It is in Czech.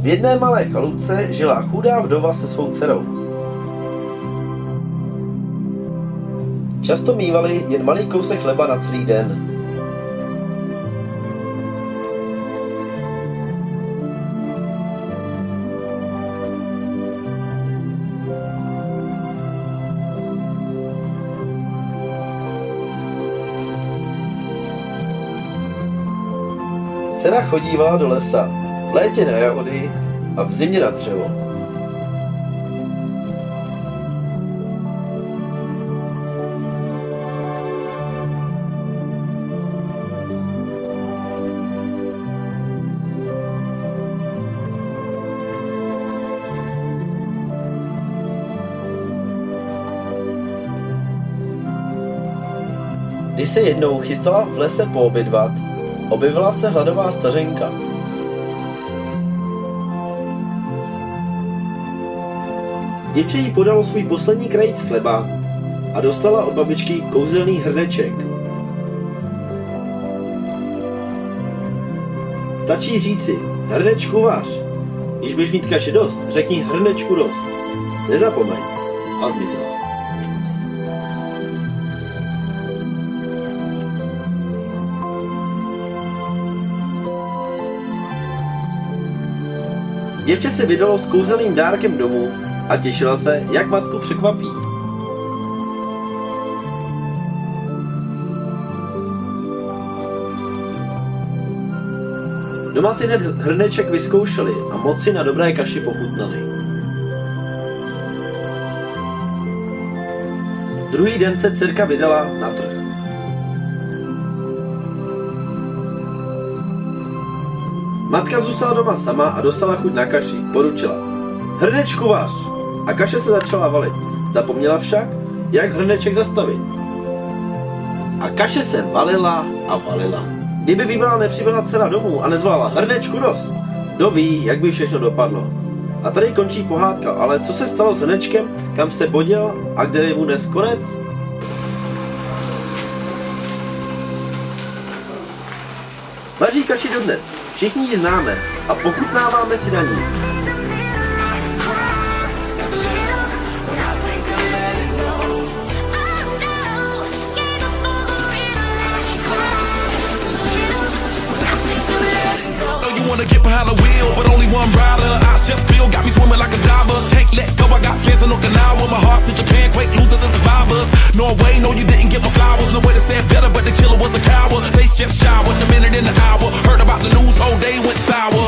V jedné malé chalupce žila chudá vdova se svou dcerou. Často mívali jen malý kousek chleba na celý den. Dcera chodívala do lesa, v létě na jahody a v zimě na dřevo. Když se jednou chystala v lese poobědvat, objevila se hladová stařenka. Děvče jí podalo svůj poslední krajíc chleba a dostala od babičky kouzelný hrneček. Stačí říci, hrnečku vař. Když budeš mít kaše dost, řekni hrnečku dost. Nezapomeň. A zmizela. Děvče se vydalo s kouzelným dárkem domů a těšila se, jak matku překvapí. Doma si hned hrneček vyzkoušeli a moc si na dobré kaši pochutnali. Druhý den se dcerka vydala na trh. Matka zůstala doma sama a dostala chuť na kaši. Poručila: hrnečku vař! A kaše se začala valit. Zapomněla však, jak hrneček zastavit. A kaše se valila a valila. Kdyby bývala nepřibyla dcera domů a nezvala hrnečku dost, kdo ví, jak by všechno dopadlo. A tady končí pohádka, ale co se stalo s hrnečkem, kam se poděl a kde je mu dnes konec? Vaří kaši dodnes. Všichni ji známe a pochutnáváme si na ní. Wanna get behind the wheel, but only one rider. I chef feel got me swimming like a diver. Can't let go, I got fans in Okinawa. My heart to Japan, quake losers and survivors. Norway, no you didn't get my flowers. No way to say it better, but the killer was a coward. Face just showered, a minute in the hour. Heard about the news, whole day went sour.